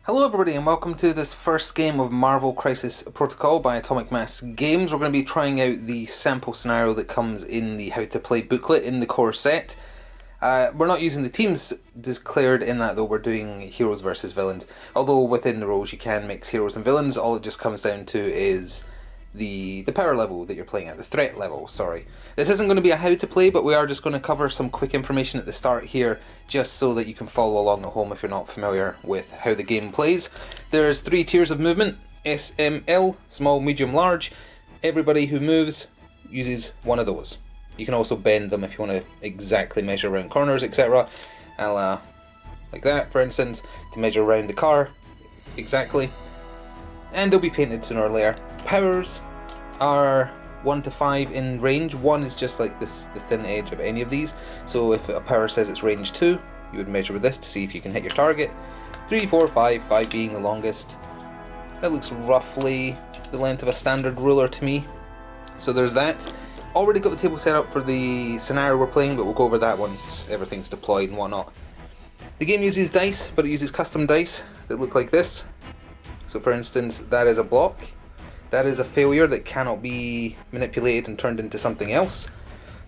Hello everybody and welcome to this first game of Marvel Crisis Protocol by Atomic Mass Games. We're going to be trying out the sample scenario that comes in the How to Play booklet in the core set. We're not using the teams declared in that though, we're doing heroes versus villains. Although within the roles you can mix heroes and villains, all it just comes down to is the power level that you're playing at, the threat level, sorry. This isn't going to be a how to play, but we are just going to cover some quick information at the start here, just so that you can follow along at home if you're not familiar with how the game plays. There's 3 tiers of movement, SML, small, medium, large. Everybody who moves uses one of those. You can also bend them if you want to exactly measure around corners, etc. Like that, for instance, to measure around the car, exactly. And they'll be painted sooner or later. Powers are 1 to 5 in range. 1 is just like this, the thin edge of any of these. So if a power says it's range 2, you would measure with this to see if you can hit your target. 3, 4, 5, 5 being the longest. That looks roughly the length of a standard ruler to me. So there's that. Already got the table set up for the scenario we're playing, but we'll go over that once everything's deployed and whatnot. The game uses dice, but it uses custom dice that look like this. So for instance, that is a block. That is a failure that cannot be manipulated and turned into something else.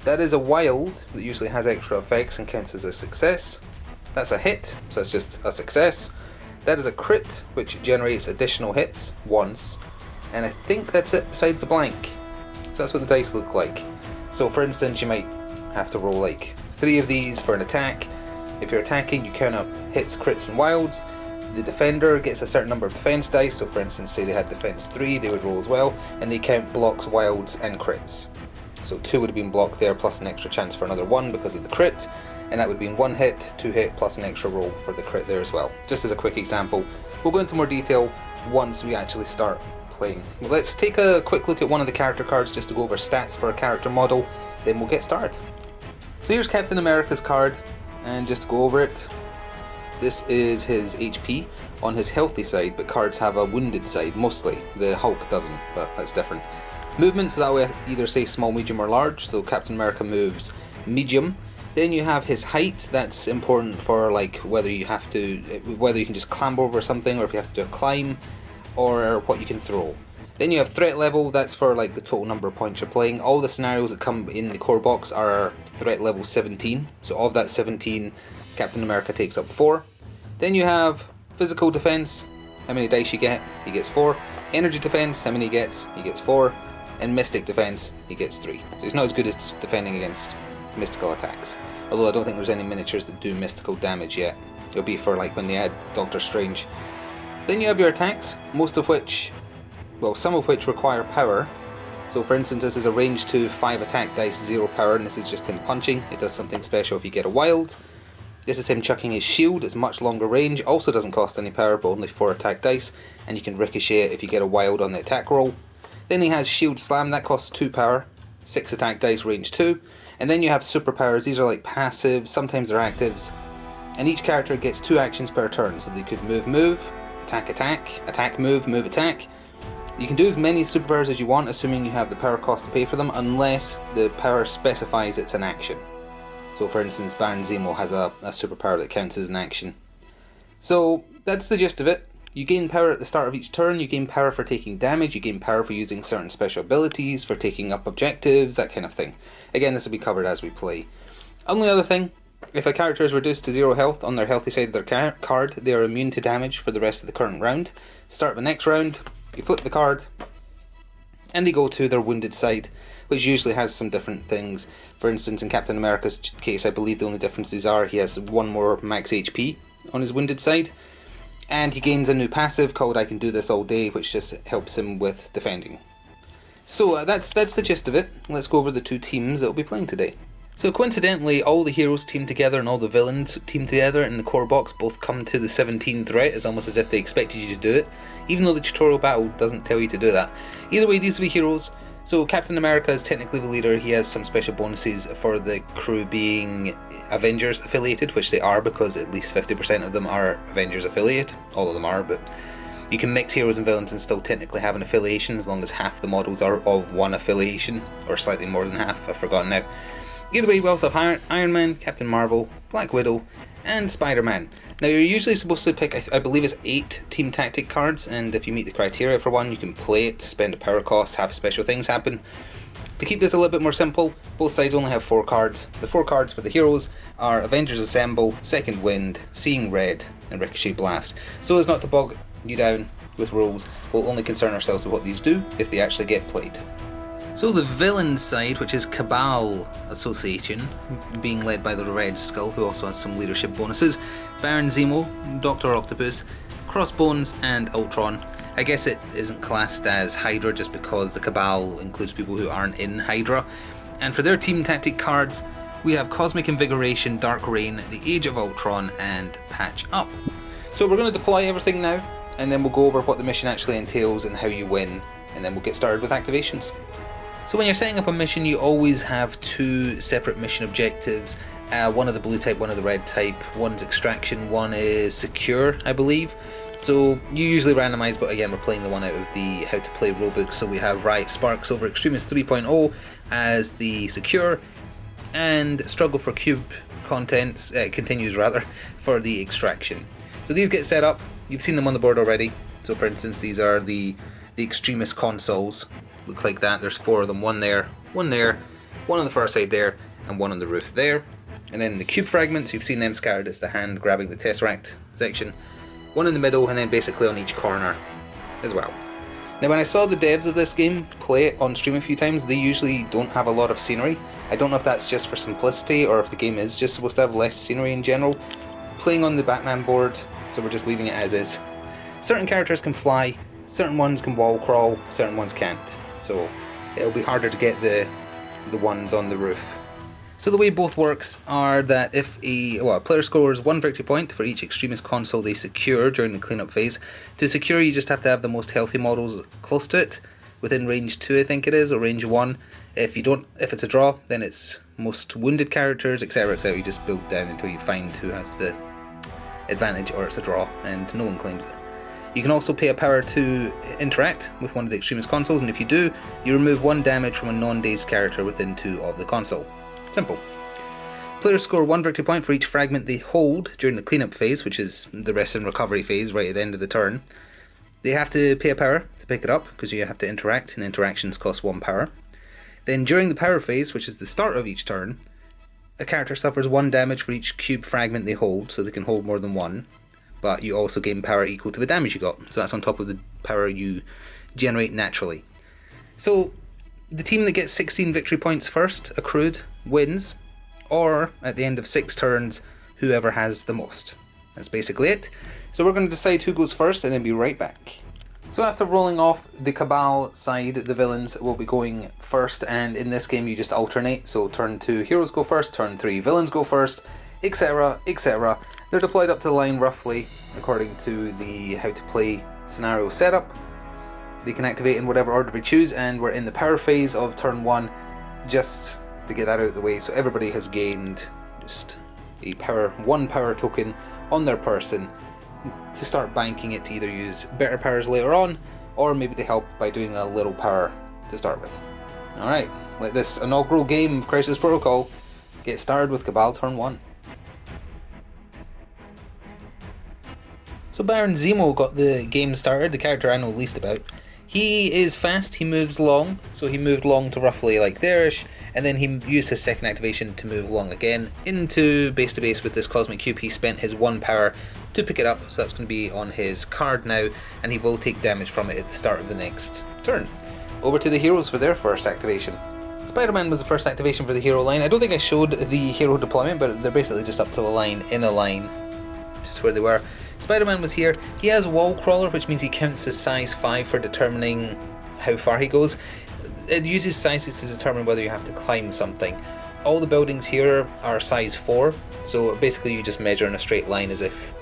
That is a wild that usually has extra effects and counts as a success. That's a hit, so it's just a success. That is a crit, which generates additional hits once. And I think that's it besides the blank. So that's what the dice look like. So for instance, you might have to roll like 3 of these for an attack. If you're attacking, you count up hits, crits and wilds. The defender gets a certain number of defense dice, so for instance, say they had defense 3, they would roll as well, and they count blocks, wilds and crits. So 2 would have been blocked there, plus an extra chance for another 1 because of the crit, and that would have been 1 hit, 2 hit, plus an extra roll for the crit there as well. Just as a quick example. We'll go into more detail once we actually start playing. Well, let's take a quick look at one of the character cards just to go over stats for a character model, then we'll get started. So here's Captain America's card, and just to go over it, this is his HP on his healthy side, but cards have a wounded side mostly. The Hulk doesn't, but that's different. Movement, so that way either say small, medium or large, so Captain America moves medium. Then you have his height, that's important for like whether you can just clamber over something or if you have to do a climb or what you can throw. Then you have threat level, that's for like the total number of points you're playing. All the scenarios that come in the core box are threat level 17, so of that 17, Captain America takes up 4. Then you have physical defense, how many dice you get, he gets 4. Energy defense, how many he gets 4. And mystic defense, he gets 3. So he's not as good as defending against mystical attacks. Although I don't think there's any miniatures that do mystical damage yet. It'll be for like when they add Doctor Strange. Then you have your attacks, most of which, well, some of which require power. So for instance, this is a range 2, 5 attack dice, 0 power, and this is just him punching. It does something special if you get a wild. This is him chucking his shield, it's much longer range, also doesn't cost any power but only 4 attack dice, and you can ricochet it if you get a wild on the attack roll. Then he has shield slam, that costs 2 power, 6 attack dice, range 2. And then you have superpowers, these are like passives, sometimes they're actives. And each character gets 2 actions per turn, so they could move, attack, attack, move, attack. You can do as many superpowers as you want, assuming you have the power cost to pay for them, unless the power specifies it's an action. So for instance, Baron Zemo has a superpower that counts as an action. So that's the gist of it. You gain power at the start of each turn, you gain power for taking damage, you gain power for using certain special abilities, for taking up objectives, that kind of thing. Again, this will be covered as we play. Only other thing, if a character is reduced to 0 health on their healthy side of their card, they are immune to damage for the rest of the current round. Start the next round, you flip the card, and they go to their wounded side, which usually has some different things. For instance, in Captain America's case, I believe the only differences are he has 1 more max HP on his wounded side, and he gains a new passive called I Can Do This All Day, which just helps him with defending. So that's the gist of it. Let's go over the 2 teams that we'll be playing today. So coincidentally, all the heroes team together and all the villains team together in the core box both come to the 17 threat. It's almost as if they expected you to do it, even though the tutorial battle doesn't tell you to do that. Either way, these are the heroes. So Captain America is technically the leader, he has some special bonuses for the crew being Avengers affiliated, which they are because at least 50% of them are Avengers affiliated. All of them are, but you can mix heroes and villains and still technically have an affiliation as long as half the models are of one affiliation, or slightly more than half, I've forgotten now. Either way, we also have Iron Man, Captain Marvel, Black Widow, and Spider-Man. Now you're usually supposed to pick, I believe it's 8 team tactic cards, and if you meet the criteria for one, you can play it, spend a power cost, have special things happen. To keep this a little bit more simple, both sides only have 4 cards. The 4 cards for the heroes are Avengers Assemble, Second Wind, Seeing Red, and Ricochet Blast. So as not to bog you down with rules, we'll only concern ourselves with what these do if they actually get played. So the villain side, which is Cabal Association, being led by the Red Skull, who also has some leadership bonuses, Baron Zemo, Dr. Octopus, Crossbones, and Ultron. I guess it isn't classed as Hydra just because the Cabal includes people who aren't in Hydra. And for their team tactic cards, we have Cosmic Invigoration, Dark Reign, The Age of Ultron, and Patch Up. So we're going to deploy everything now, and then we'll go over what the mission actually entails and how you win, and then we'll get started with activations. So when you're setting up a mission, you always have 2 separate mission objectives. One of the blue type, one of the red type. One's extraction, one is secure, I believe. So you usually randomise, but again we're playing the one out of the how to play rulebook. So we have Riot Sparks over Extremist 3.0 as the secure, and Struggle for Cube contents continues rather for the extraction. So these get set up. You've seen them on the board already. So for instance, these are the Extremist consoles. Look like that. There's 4 of them. One there, one on the far side there, and one on the roof there. And then the cube fragments, you've seen them scattered as the hand grabbing the Tesseract section. One in the middle, and then basically on each corner as well. Now when I saw the devs of this game play it on stream a few times, they usually don't have a lot of scenery. I don't know if that's just for simplicity or if the game is just supposed to have less scenery in general. Playing on the Batman board, so we're just leaving it as is. Certain characters can fly, certain ones can wall crawl, certain ones can't. So it'll be harder to get the ones on the roof. So the way both works are that if a player scores 1 victory point for each Extremist console they secure during the cleanup phase. To secure, you just have to have the most healthy models close to it, within range 2 I think it is, or range 1. If it's a draw, then it's most wounded characters, etc, etc. You just build down until you find who has the advantage, or it's a draw and no one claims it. You can also pay a power to interact with one of the Extremist consoles, and if you do, you remove 1 damage from a non-dazed character within 2 of the console. Simple. Players score 1 victory point for each fragment they hold during the cleanup phase, which is the rest and recovery phase right at the end of the turn. They have to pay a power to pick it up, because you have to interact, and interactions cost 1 power. Then during the power phase, which is the start of each turn, a character suffers 1 damage for each cube fragment they hold, so they can hold more than 1. But you also gain power equal to the damage you got, so that's on top of the power you generate naturally. So the team that gets 16 victory points first, accrued, wins, or at the end of 6 turns, whoever has the most. That's basically it. So we're going to decide who goes first and then be right back. So after rolling off the Cabal side, the villains will be going first, and in this game you just alternate. So turn 2 heroes go first, turn 3 villains go first, etc, etc. They're deployed up to the line roughly according to the how to play scenario setup. They can activate in whatever order we choose, and we're in the power phase of turn 1, just to get that out of the way. So everybody has gained just a 1 power token on their person to start banking it to either use better powers later on, or maybe to help by doing a little power to start with. Alright, let this inaugural game of Crisis Protocol get started with Cabal turn 1. So Baron Zemo got the game started, the character I know least about. He is fast, he moves long, so he moved long to roughly like there-ish, and then he used his second activation to move long again into base to base with this Cosmic Cube. He spent his 1 power to pick it up, so that's going to be on his card now, and he will take damage from it at the start of the next turn. Over to the heroes for their first activation. Spider-Man was the first activation for the hero line. I don't think I showed the hero deployment, but they're basically just up to a line in a line, which is where they were. Spider-Man was here. He has Wall Crawler, which means he counts as size 5 for determining how far he goes. It uses sizes to determine whether you have to climb something. All the buildings here are size 4, so basically you just measure in a straight line as if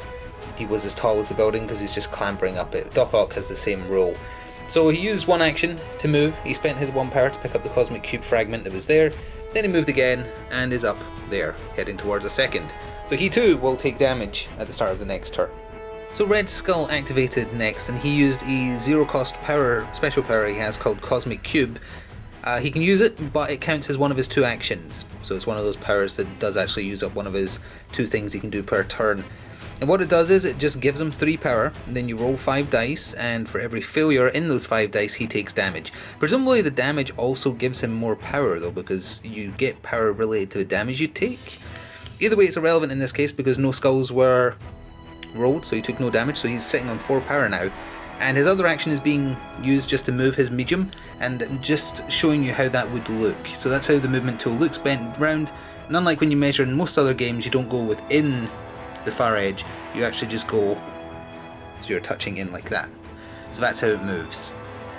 he was as tall as the building, because he's just clambering up it. Doc Ock has the same rule. So he used 1 action to move. He spent his 1 power to pick up the Cosmic Cube fragment that was there. Then he moved again and is up there, heading towards a second. So he too will take damage at the start of the next turn. So Red Skull activated next, and he used a 0 cost power, special power he has called Cosmic Cube. He can use it, but it counts as one of his 2 actions. So it's one of those powers that does actually use up one of his 2 things he can do per turn. And what it does is it just gives him 3 power, and then you roll 5 dice, and for every failure in those 5 dice he takes damage. Presumably the damage also gives him more power though, because you get power related to the damage you take. Either way it's irrelevant in this case because no skulls were rolled, so he took no damage, so he's sitting on 4 power now. And his other action is being used just to move his medium, and just showing you how that would look. So that's how the movement tool looks, bent round, and unlike when you measure in most other games, you don't go within the far edge, you actually just go, so you're touching in like that. So that's how it moves.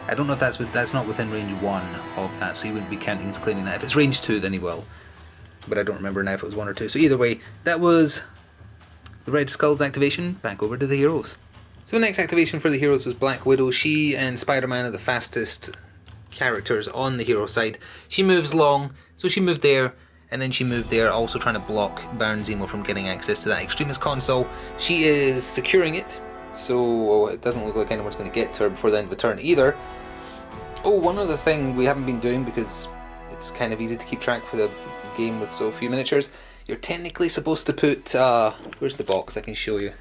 I don't know if that's not within range 1 of that, so he wouldn't be counting as claiming that. If it's range 2 then he will, but I don't remember now if it was 1 or 2. So either way, that was the Red Skull's activation. Back over to the heroes. So the next activation for the heroes was Black Widow. She and Spider-Man are the fastest characters on the hero side. She moves long, so she moved there, and then she moved there, also trying to block Baron Zemo from getting access to that Extremis console. She is securing it, so it doesn't look like anyone's going to get to her before the end of the turn either. Oh, one other thing we haven't been doing, because it's kind of easy to keep track for the game with so few miniatures. You're technically supposed to put, where's the box? I can show you.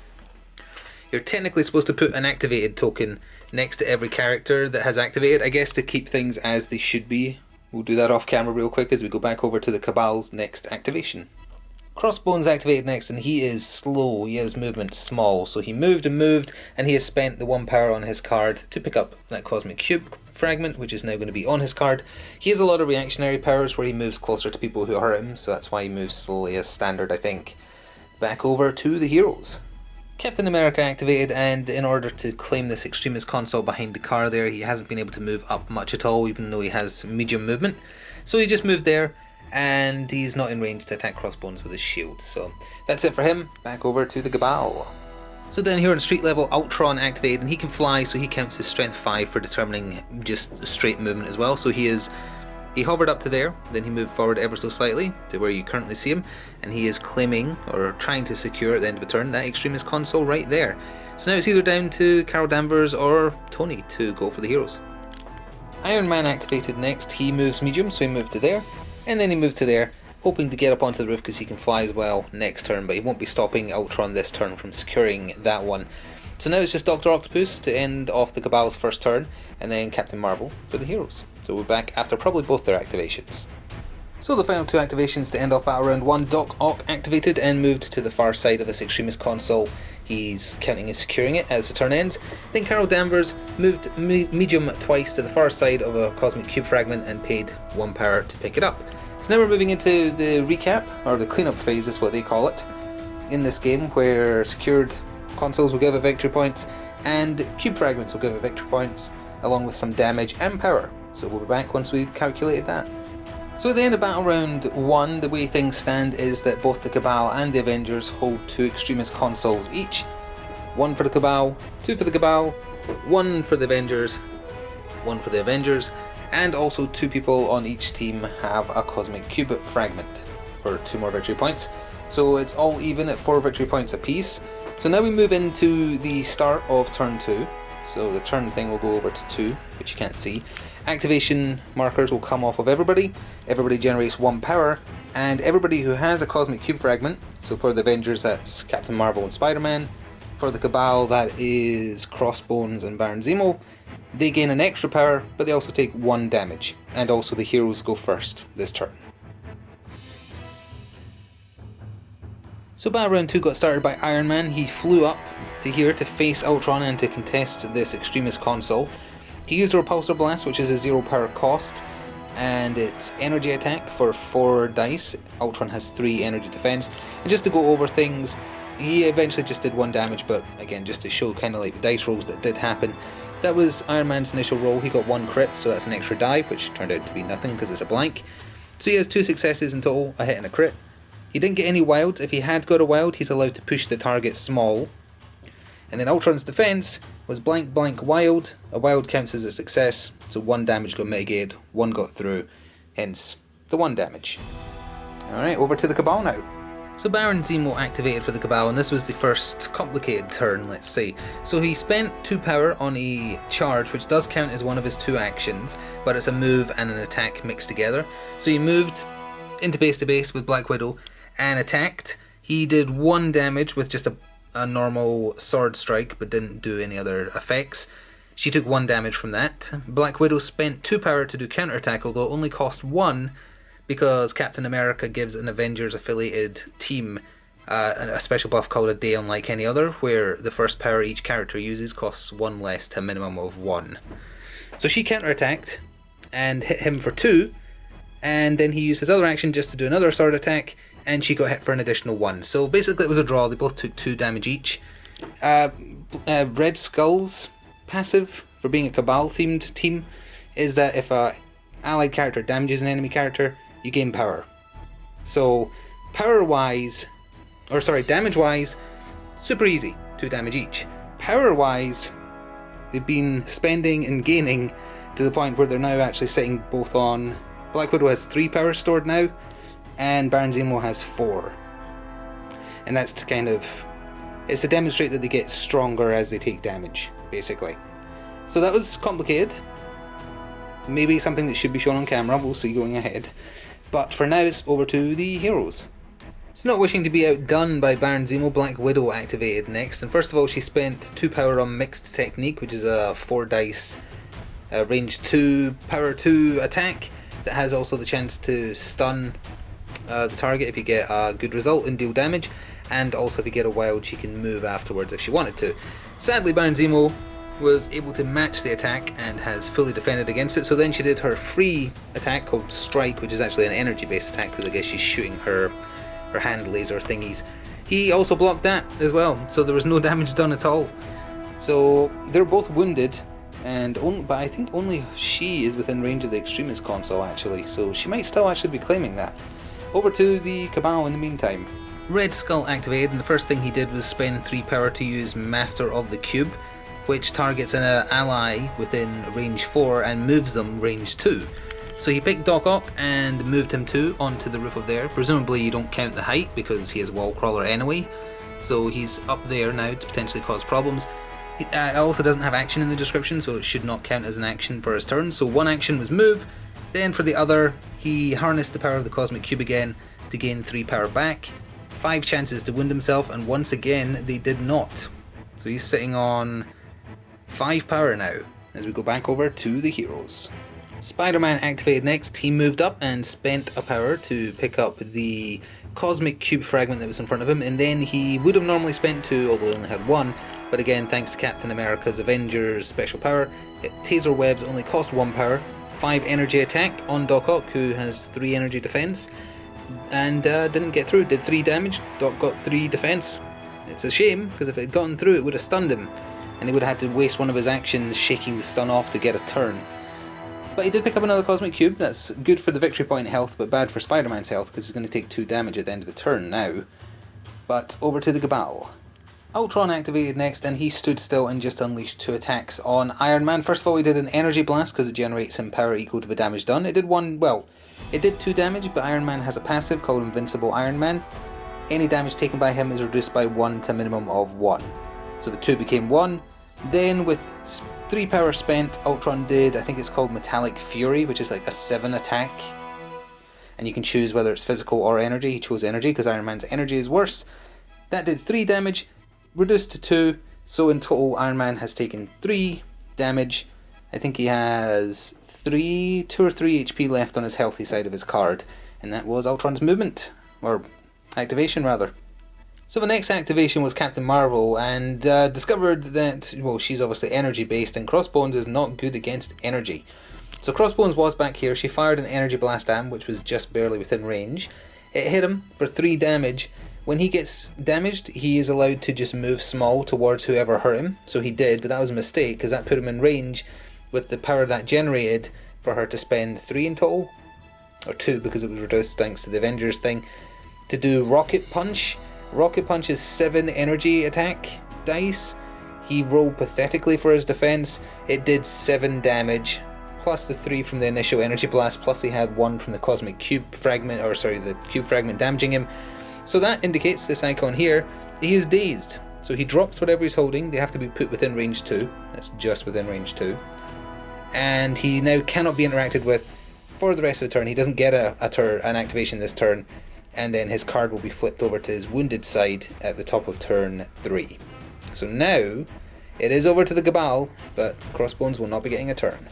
You're technically supposed to put an activated token next to every character that has activated, I guess to keep things as they should be. We'll do that off camera real quick as we go back over to the Cabal's next activation. Crossbone's activated next, and he is slow, he has movement small, so he moved, and he has spent the 1 power on his card to pick up that Cosmic Cube fragment, which is now going to be on his card. He has a lot of reactionary powers where he moves closer to people who hurt him, so that's why he moves slowly as standard, I think. Back over to the heroes. Captain America activated, and in order to claim this Extremis console behind the car there, he hasn't been able to move up much at all, even though he has medium movement. So he just moved there, and he's not in range to attack Crossbones with his shield. So that's it for him. Back over to the Cabal. So down here on street level, Ultron activated, and he can fly, so he counts his strength 5 for determining just straight movement as well. So he hovered up to there, then he moved forward ever so slightly to where you currently see him, and he is claiming, or trying to secure at the end of a turn, that Extremis console right there. So now it's either down to Carol Danvers or Tony to go for the heroes. Iron Man activated next. He moves medium, so he moved to there, and then he moved to there, hoping to get up onto the roof because he can fly as well next turn, but he won't be stopping Ultron this turn from securing that one. So now it's just Dr. Octopus to end off the Cabal's first turn, and then Captain Marvel for the heroes. So we're back after probably both their activations. So the final 2 activations to end off battle round 1, Doc Ock activated and moved to the far side of this Extremis console. He's counting as securing it as the turn ends. Then Carol Danvers moved medium twice to the far side of a Cosmic Cube fragment and paid 1 power to pick it up. So now we're moving into the recap, or the cleanup phase is what they call it, in this game, where secured consoles will give it victory points and cube fragments will give it victory points, along with some damage and power. So we'll be back once we've calculated that. So at the end of battle round 1, the way things stand is that both the Cabal and the Avengers hold 2 Extremis consoles each. 1 for the Cabal, 2 for the Cabal, 1 for the Avengers, 1 for the Avengers, and also 2 people on each team have a Cosmic Cube fragment for 2 more victory points. So it's all even at 4 victory points apiece. So now we move into the start of turn 2. So the turn thing will go over to 2, which you can't see. Activation markers will come off of everybody. Everybody generates 1 power, and everybody who has a Cosmic Cube fragment, so for the Avengers that's Captain Marvel and Spider-Man, for the Cabal that is Crossbones and Baron Zemo, they gain an extra power, but they also take 1 damage, and also the heroes go first this turn. So battle round 2 got started by Iron Man. He flew up to here to face Ultron and to contest this Extremis console. He used a Repulsor Blast, which is a 0 power cost, and it's energy attack for 4 dice. Ultron has 3 energy defense. And just to go over things, he eventually just did 1 damage, but again, just to show kind of like the dice rolls that did happen. That was Iron Man's initial roll. He got 1 crit, so that's an extra die, which turned out to be nothing because it's a blank. So he has 2 successes in total, a hit and a crit. He didn't get any wilds. If he had got a wild, he's allowed to push the target small. And then Ultron's defense was blank blank wild. A wild counts as a success, so 1 damage got mitigated, 1 got through, hence the 1 damage. Alright, over to the Cabal now. So Baron Zemo activated for the Cabal, and this was the first complicated turn, let's say. So he spent 2 power on a charge, which does count as one of his 2 actions, but it's a move and an attack mixed together. So he moved into base to base with Black Widow and attacked. He did 1 damage with just a normal sword strike, but didn't do any other effects. She took 1 damage from that. Black Widow spent 2 power to do counterattack, although it only cost 1, because Captain America gives an Avengers affiliated team a special buff called a day unlike any other, where the first power each character uses costs 1 less to a minimum of 1. So she counterattacked and hit him for 2, and then he used his other action just to do another sword attack, and she got hit for an additional 1. So basically it was a draw, they both took 2 damage each. Red Skull's passive, for being a Cabal themed team, is that if a allied character damages an enemy character, you gain power. So damage wise, super easy, 2 damage each. Power wise, they've been spending and gaining to the point where they're now actually sitting both on... Black Widow has 3 power stored now, and Baron Zemo has 4. And that's it's to demonstrate that they get stronger as they take damage, basically. So that was complicated. Maybe something that should be shown on camera, we'll see going ahead. But for now, it's over to the heroes. So not wishing to be outdone by Baron Zemo, Black Widow activated next. And first of all, she spent 2 power on Mixed Technique, which is a 4 dice range 2, power 2 attack that has also the chance to stun the target if you get a good result and deal damage. And also if you get a wild, she can move afterwards if she wanted to. Sadly, Baron Zemo was able to match the attack and has fully defended against it, so then she did her free attack called Strike, which is actually an energy based attack because I guess she's shooting her hand laser thingies. He also blocked that as well, so there was no damage done at all. So they're both wounded, but I think only she is within range of the Extremist console actually, so she might still actually be claiming that. Over to the Cabal in the meantime. Red Skull activated, and the first thing he did was spend 3 power to use Master of the Cube, which targets an ally within range 4 and moves them range 2. So he picked Doc Ock and moved him 2 onto the roof of there. Presumably you don't count the height because he is wall crawler anyway, so he's up there now to potentially cause problems. It also doesn't have action in the description, so it should not count as an action for his turn. So 1 action was move, then for the other he harnessed the power of the Cosmic Cube again to gain 3 power back, 5 chances to wound himself, and once again they did not. So he's sitting on 5 power now, as we go back over to the heroes. Spider-Man activated next. He moved up and spent a power to pick up the Cosmic Cube fragment that was in front of him, and then he would have normally spent 2, although he only had 1, but again, thanks to Captain America's Avengers special power, Taser Webs only cost 1 power, 5 energy attack on Doc Ock, who has 3 energy defense, and didn't get through, did 3 damage, Doc got 3 defense. It's a shame, because if it had gotten through it would have stunned him, and he would have had to waste one of his actions shaking the stun off to get a turn. But he did pick up another Cosmic Cube. That's good for the victory point health, but bad for Spider-Man's health, because he's going to take 2 damage at the end of the turn now. But over to the Cabal. Ultron activated next, and he stood still and just unleashed 2 attacks on Iron Man. First of all, he did an Energy Blast, because it generates him power equal to the damage done. It did 2 damage, but Iron Man has a passive called Invincible Iron Man. Any damage taken by him is reduced by 1 to a minimum of 1. So the 2 became 1. Then with 3 power spent, Ultron did, I think it's called Metallic Fury, which is like a 7 attack. And you can choose whether it's physical or energy. He chose energy because Iron Man's energy is worse. That did 3 damage, reduced to 2. So in total, Iron Man has taken 3 damage. I think he has 2 or 3 HP left on his healthy side of his card. And that was Ultron's movement, or activation rather. So the next activation was Captain Marvel, and discovered that, well, she's obviously energy based and Crossbones is not good against energy. So Crossbones was back here. She fired an energy blast at him, which was just barely within range. It hit him for 3 damage. When he gets damaged, he is allowed to just move small towards whoever hurt him. So he did, but that was a mistake because that put him in range with the power that generated for her to spend 3 in total, or 2 because it was reduced thanks to the Avengers thing, to do Rocket Punch. Rocket Punch is 7 energy attack dice. He rolled pathetically for his defense. It did 7 damage, plus the 3 from the initial energy blast, plus he had 1 from the Cosmic Cube fragment, the cube fragment damaging him. So that indicates, this icon here, he is dazed. So he drops whatever he's holding, they have to be put within range 2, that's just within range 2. And he now cannot be interacted with for the rest of the turn. He doesn't get an activation this turn, and then his card will be flipped over to his wounded side at the top of turn 3. So now, it is over to the Cabal, but Crossbones will not be getting a turn.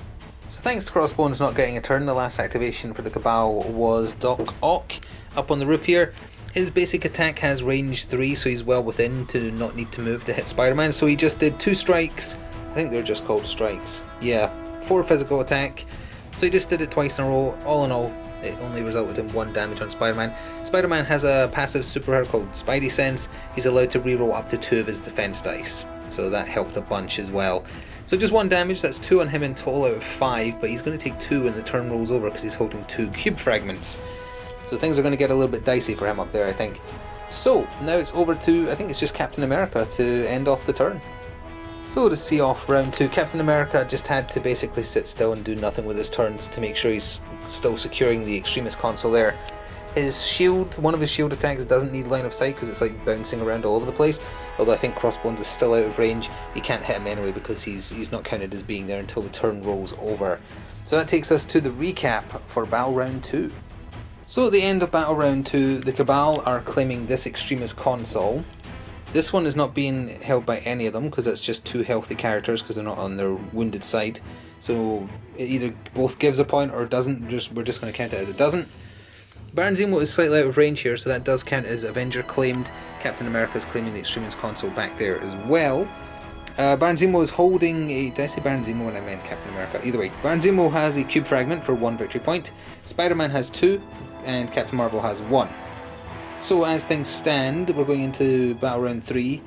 So thanks to Crossbones not getting a turn, the last activation for the Cabal was Doc Ock up on the roof here. His basic attack has range 3, so he's well within to not need to move to hit Spider-Man, so he just did 2 strikes. I think they're just called strikes. Yeah, 4 physical attack. So he just did it twice in a row. All in all, it only resulted in 1 damage on Spider-Man. Spider-Man has a passive superpower called Spidey Sense. He's allowed to reroll up to 2 of his defense dice, so that helped a bunch as well. So just 1 damage, that's 2 on him in total out of 5, but he's going to take 2 when the turn rolls over because he's holding 2 cube fragments. So things are going to get a little bit dicey for him up there, I think. So now it's over to, I think it's just Captain America to end off the turn. So to see off round 2, Captain America just had to basically sit still and do nothing with his turns to make sure he's still securing the Extremis console there. His shield, one of his shield attacks doesn't need line of sight because it's like bouncing around all over the place. Although I think Crossbones is still out of range, he can't hit him anyway because he's not counted as being there until the turn rolls over. So that takes us to the recap for Battle Round 2. So at the end of Battle Round 2, the Cabal are claiming this Extremis console. This one is not being held by any of them because it's just 2 healthy characters because they're not on their wounded side. So it either both gives a point or doesn't. We're just going to count it as it doesn't. Baron Zemo is slightly out of range here, so that does count as Avenger claimed. Captain America is claiming the Extremis console back there as well. Baron Zemo is holding a... Did I say Baron Zemo when I meant Captain America? Either way, Baron Zemo has a cube fragment for 1 victory point. Spider-Man has 2, and Captain Marvel has 1. So as things stand, we're going into Battle Round 3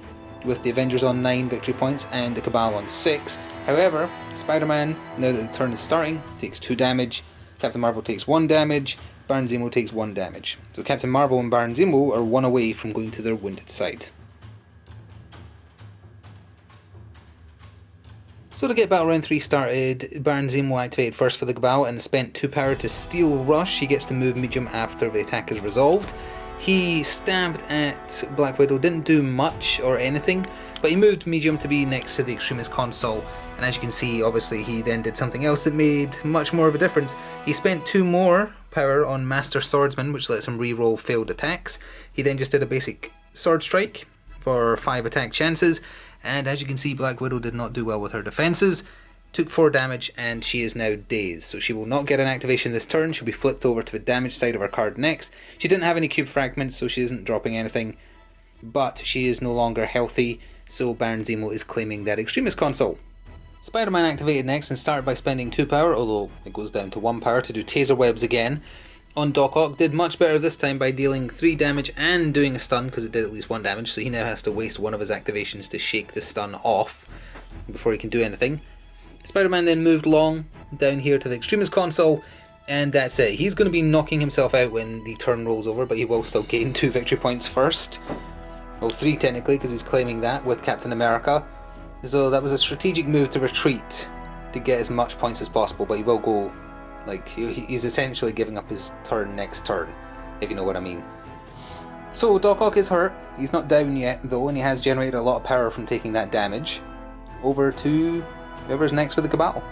with the Avengers on 9 victory points and the Cabal on 6. However, Spider-Man, now that the turn is starting, takes 2 damage, Captain Marvel takes 1 damage, Baron Zemo takes 1 damage. So Captain Marvel and Baron Zemo are 1 away from going to their wounded side. So to get Battle Round 3 started, Baron Zemo activated first for the Cabal and spent 2 power to Steel Rush. He gets to move medium after the attack is resolved. He stabbed at Black Widow, didn't do much or anything, but he moved medium to be next to the Extremis console, and as you can see, obviously he then did something else that made much more of a difference. He spent 2 more power on Master Swordsman, which lets him reroll failed attacks. He then just did a basic sword strike for 5 attack chances, and as you can see, Black Widow did not do well with her defenses. Took 4 damage and she is now dazed, so she will not get an activation this turn. She'll be flipped over to the damage side of her card next. She didn't have any cube fragments, so she isn't dropping anything, but she is no longer healthy, so Baron Zemo is claiming that Extremis console. Spider-Man activated next and started by spending 2 power, although it goes down to 1 power to do taser webs again. On Doc Ock, did much better this time by dealing 3 damage and doing a stun because it did at least 1 damage, so he now has to waste one of his activations to shake the stun off before he can do anything. Spider-Man then moved long down here to the Extremis console, and that's it. He's going to be knocking himself out when the turn rolls over, but he will still gain 2 victory points first. Well, 3 technically, because he's claiming that with Captain America. So that was a strategic move to retreat to get as much points as possible, but he will go, like, he's essentially giving up his turn next turn, if you know what I mean. So Doc Ock is hurt. He's not down yet, though, and he has generated a lot of power from taking that damage. Over to whoever's next for the Cabal.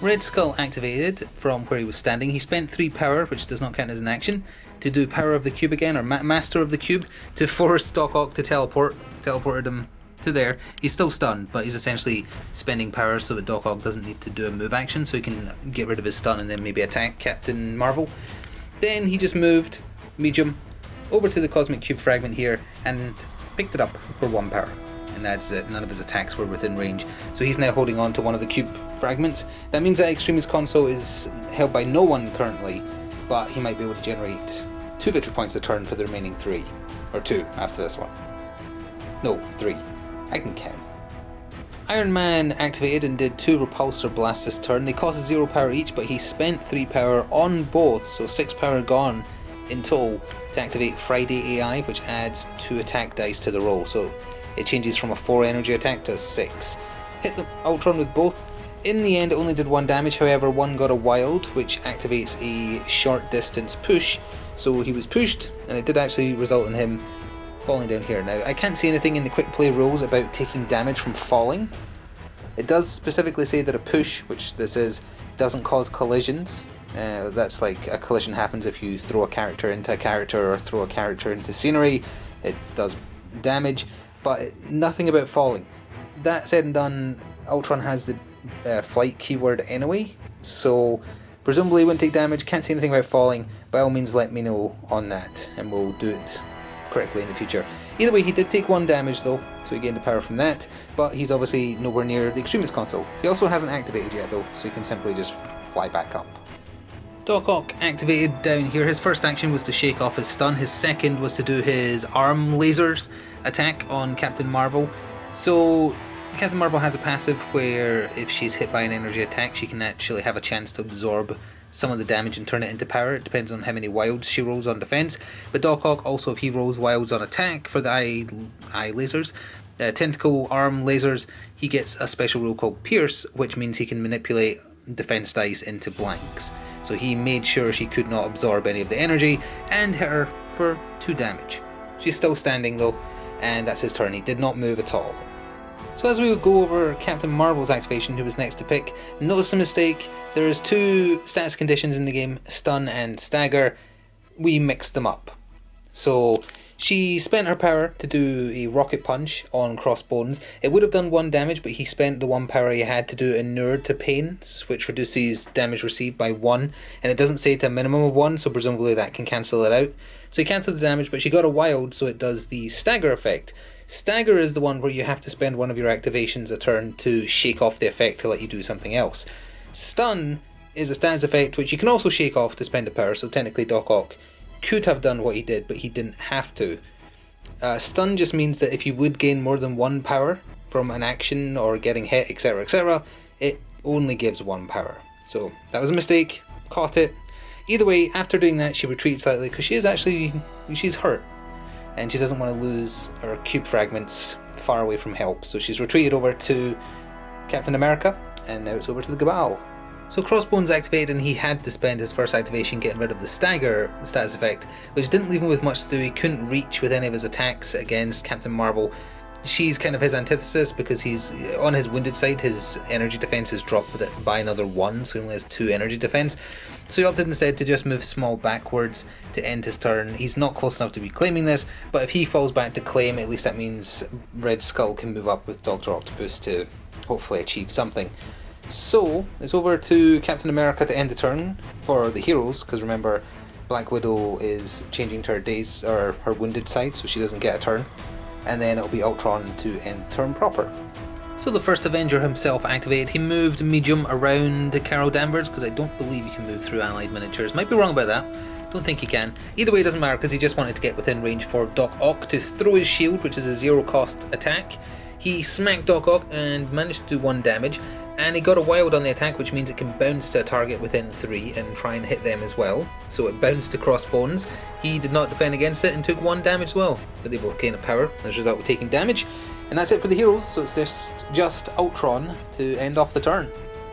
Red Skull activated from where he was standing. He spent 3 power, which does not count as an action, to do Power of the Cube again, or Master of the Cube, to force Doc Ock to teleported him to there. He's still stunned, but he's essentially spending power so that Doc Ock doesn't need to do a move action, so he can get rid of his stun and then maybe attack Captain Marvel. Then he just moved medium over to the Cosmic Cube fragment here and picked it up for 1 power. And that's it. None of his attacks were within range. So he's now holding on to one of the cube fragments. That means that Extremis console is held by no one currently, but he might be able to generate 2 victory points a turn for the remaining 3. Or 2 after this one. No, 3. I can count. Iron Man activated and did 2 repulsor blasts this turn. They cost 0 power each, but he spent 3 power on both, so 6 power gone in total to activate Friday AI, which adds 2 attack dice to the roll. So it changes from a 4 energy attack to a 6. Hit the Ultron with both. In the end it only did 1 damage, however one got a wild, which activates a short distance push. So he was pushed, and it did actually result in him falling down here. Now, I can't see anything in the quick play rules about taking damage from falling. It does specifically say that a push, which this is, doesn't cause collisions. That's like a collision happens if you throw a character into a character or throw a character into scenery. It does damage, but nothing about falling. That said and done, Ultron has the flight keyword anyway, so presumably he wouldn't take damage. Can't see anything about falling. By all means, let me know on that, and we'll do it correctly in the future. Either way, he did take 1 damage though, so he gained the power from that, but he's obviously nowhere near the Extremist console. He also hasn't activated yet though, so he can simply just fly back up. Doc Ock activated down here. His first action was to shake off his stun, his second was to do his arm lasers attack on Captain Marvel. So Captain Marvel has a passive where if she's hit by an energy attack, she can actually have a chance to absorb some of the damage and turn it into power. It depends on how many wilds she rolls on defense. But Doc Ock also, if he rolls wilds on attack for the eye lasers, tentacle arm lasers, he gets a special rule called Pierce, which means he can manipulate defense dice into blanks. So he made sure she could not absorb any of the energy and hit her for 2 damage. She's still standing though, and that's his turn. He did not move at all. So as we would go over Captain Marvel's activation, who was next to pick, notice a mistake. There is 2 status conditions in the game, stun and stagger. We mixed them up. So she spent her power to do a rocket punch on Crossbones. It would have done 1 damage, but he spent the 1 power he had to do Inured to Pain, which reduces damage received by 1, and it doesn't say to a minimum of 1, so presumably that can cancel it out. So he cancelled the damage, but she got a wild, so it does the stagger effect. Stagger is the one where you have to spend one of your activations a turn to shake off the effect to let you do something else. Stun is a status effect which you can also shake off to spend a power, so technically Doc Ock could have done what he did, but he didn't have to. Stun just means that if you would gain more than 1 power from an action or getting hit, etc, etc, it only gives 1 power. So that was a mistake, caught it. Either way, after doing that she retreated slightly because she's hurt. And she doesn't want to lose her cube fragments far away from help. So she's retreated over to Captain America, and now it's over to the Cabal. So Crossbones activated and he had to spend his first activation getting rid of the stagger status effect, which didn't leave him with much to do. He couldn't reach with any of his attacks against Captain Marvel. She's kind of his antithesis because he's on his wounded side, his energy defense is dropped by another 1, so he only has 2 energy defense. So he opted instead to just move small backwards to end his turn. He's not close enough to be claiming this, but if he falls back to claim, at least that means Red Skull can move up with Dr. Octopus to hopefully achieve something. So it's over to Captain America to end the turn for the heroes, because remember Black Widow is changing to her wounded side, so she doesn't get a turn. And then it'll be Ultron to end the turn proper. So the first Avenger himself activated. He moved medium around Carol Danvers because I don't believe you can move through allied miniatures. Might be wrong about that. Don't think he can. Either way, it doesn't matter because he just wanted to get within range for Doc Ock to throw his shield, which is a 0 cost attack. He smacked Doc Ock and managed to do 1 damage. And he got a wild on the attack, which means it can bounce to a target within 3 and try and hit them as well. So it bounced to Crossbones. He did not defend against it and took 1 damage as well. But they both gained a power as a result of taking damage. And that's it for the heroes, so it's just Ultron to end off the turn.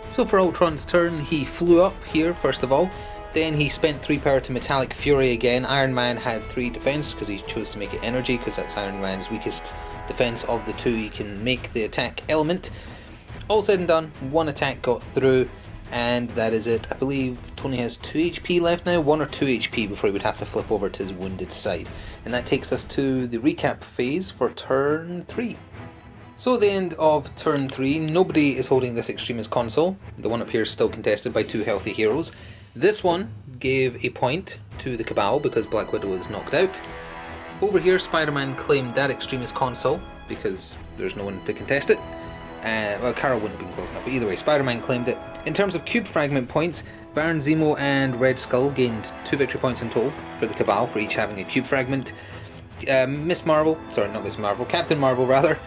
So for Ultron's turn, he flew up here first of all. Then he spent 3 power to Metallic Fury again. Iron Man had 3 defense because he chose to make it energy because that's Iron Man's weakest defense of the 2. He can make the attack element. All said and done, 1 attack got through, and that is it. I believe Tony has 2 HP left now, 1 or 2 HP before he would have to flip over to his wounded side. And that takes us to the recap phase for turn 3. So at the end of turn 3, nobody is holding this Extremist console. The one up here is still contested by 2 healthy heroes. This one gave a point to the Cabal because Black Widow is knocked out. Over here, Spider-Man claimed that Extremist console because there's no one to contest it. Well, Carol wouldn't have been close enough, but either way, Spider-Man claimed it. In terms of cube fragment points, Baron Zemo and Red Skull gained 2 victory points in total for the Cabal for each having a cube fragment. Captain Marvel rather,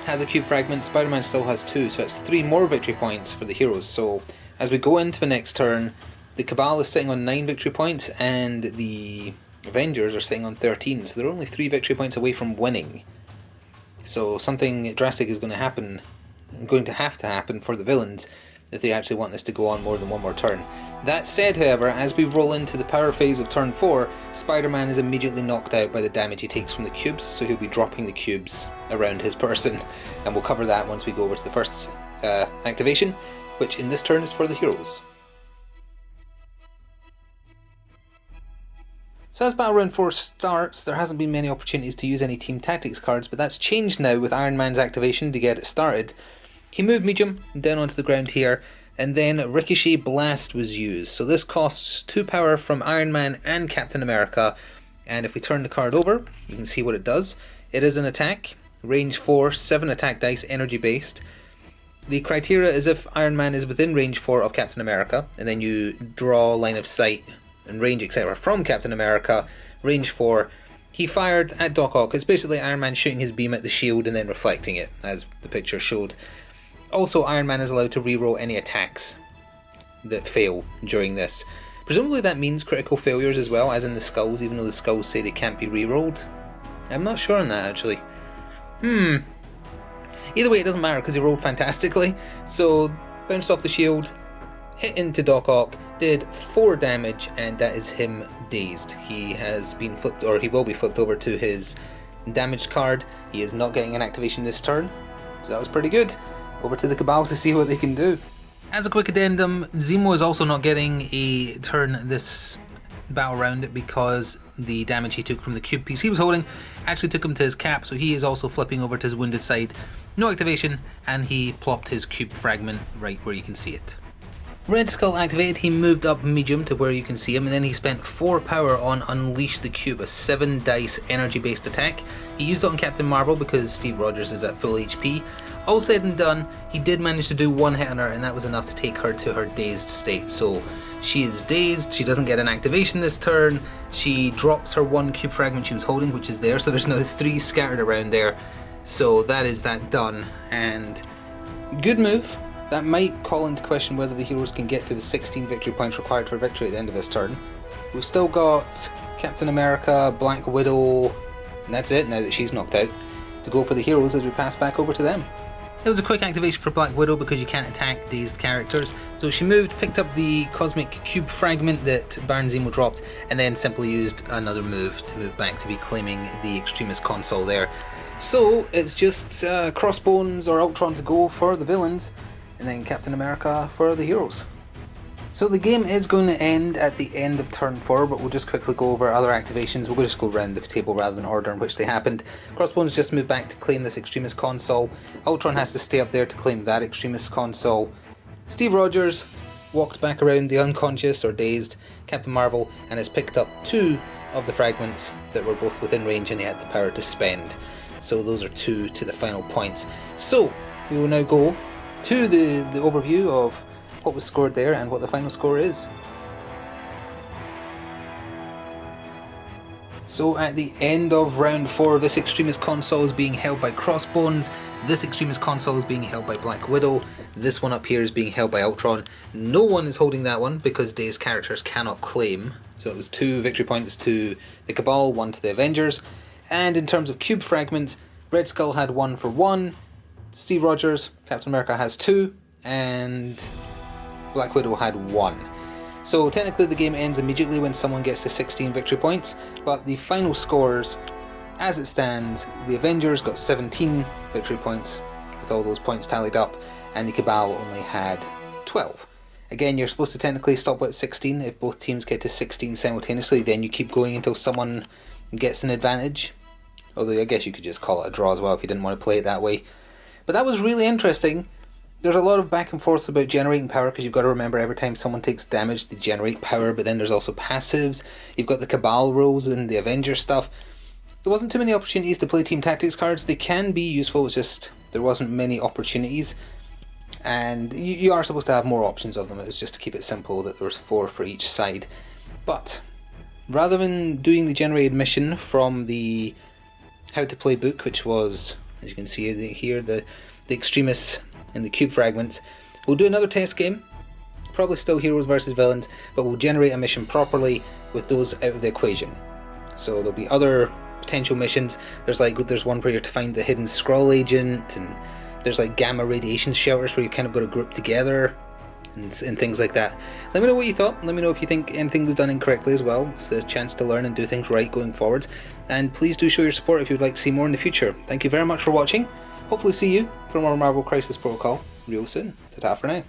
has a cube fragment. Spider-Man still has 2, so that's 3 more victory points for the heroes. So as we go into the next turn, the Cabal is sitting on 9 victory points and the Avengers are sitting on 13, so they're only 3 victory points away from winning. So something drastic is going to have to happen for the villains if they actually want this to go on more than one more turn. That said, however, as we roll into the power phase of turn 4, Spider-Man is immediately knocked out by the damage he takes from the cubes, so he'll be dropping the cubes around his person, and we'll cover that once we go over to the first activation, which in this turn is for the heroes. So as Battle Round 4 starts, there hasn't been many opportunities to use any Team Tactics cards, but that's changed now with Iron Man's activation to get it started. He moved medium down onto the ground here, and then Ricochet Blast was used. So this costs 2 power from Iron Man and Captain America, and if we turn the card over, you can see what it does. It is an attack, range 4, 7 attack dice, energy based. The criteria is if Iron Man is within range 4 of Captain America, and then you draw line of sight and range etc. from Captain America, range 4. He fired at Doc Ock. It's basically Iron Man shooting his beam at the shield and then reflecting it, as the picture showed. Also, Iron Man is allowed to reroll any attacks that fail during this. Presumably that means critical failures as well, as in the skulls, even though the skulls say they can't be rerolled. I'm not sure on that actually. Either way, it doesn't matter because he rolled fantastically. So, bounced off the shield, hit into Doc Ock, did 4 damage, and that is him dazed. He has been flipped, or he will be flipped over to his damaged card. He is not getting an activation this turn, so that was pretty good. Over to the Cabal to see what they can do. As a quick addendum, Zemo is also not getting a turn this battle round because the damage he took from the cube piece he was holding actually took him to his cap, so he is also flipping over to his wounded side. No activation, and he plopped his cube fragment right where you can see it. Red Skull activated, he moved up medium to where you can see him, and then he spent 4 power on Unleash the Cube, a 7 dice energy based attack. He used it on Captain Marvel because Steve Rogers is at full HP. All said and done, he did manage to do 1 hit on her, and that was enough to take her to her dazed state. So she is dazed, she doesn't get an activation this turn, she drops her 1 cube fragment she was holding, which is there, so there's now 3 scattered around there. So that is that done, and good move. That might call into question whether the heroes can get to the 16 victory points required for victory at the end of this turn. We've still got Captain America, Black Widow, and that's it now that she's knocked out, to go for the heroes as we pass back over to them. It was a quick activation for Black Widow because you can't attack dazed characters. So she moved, picked up the Cosmic Cube Fragment that Baron Zemo dropped, and then simply used another move to move back to be claiming the Extremis console there. So it's just Crossbones or Ultron to go for the villains, and then Captain America for the heroes. So the game is going to end at the end of turn 4, but we'll just quickly go over other activations. We'll just go around the table rather than order in which they happened. Crossbones just moved back to claim this Extremis console. Ultron has to stay up there to claim that Extremis console. Steve Rogers walked back around the unconscious or dazed Captain Marvel and has picked up 2 of the fragments that were both within range and he had the power to spend. So those are 2 to the final points. So we will now go to the overview of what was scored there and what the final score is. So at the end of round 4, this Extremis console is being held by Crossbones, this Extremis console is being held by Black Widow, this one up here is being held by Ultron. No one is holding that one because dazed characters cannot claim. So it was 2 victory points to the Cabal, 1 to the Avengers. And in terms of cube fragments, Red Skull had 1 for 1, Steve Rogers, Captain America has 2, and Black Widow had 1. So technically the game ends immediately when someone gets to 16 victory points, but the final scores, as it stands, the Avengers got 17 victory points with all those points tallied up, and the Cabal only had 12. Again, you're supposed to technically stop at 16. If both teams get to 16 simultaneously, then you keep going until someone gets an advantage. Although I guess you could just call it a draw as well if you didn't want to play it that way. But that was really interesting. There's a lot of back and forth about generating power because you've got to remember every time someone takes damage they generate power, but then there's also passives. You've got the Cabal rules and the Avengers stuff. There wasn't too many opportunities to play Team Tactics cards. They can be useful, it's just there wasn't many opportunities. And you are supposed to have more options of them. It was just to keep it simple that there was 4 for each side. But rather than doing the generated mission from the How to Play book, which was, as you can see here, the Extremis and the cube fragments, we'll do another test game, probably still heroes versus villains, but we'll generate a mission properly with those out of the equation. So there'll be other potential missions. There's one where you're to find the hidden Skrull agent, and there's like gamma radiation shelters where you kind of got to group together. and things like that. Let me know what you thought. Let me know if you think anything was done incorrectly as well. It's a chance to learn and do things right going forward. And please do show your support if you'd like to see more in the future. Thank you very much for watching. Hopefully see you for more Marvel Crisis Protocol real soon. Ta-ta for now.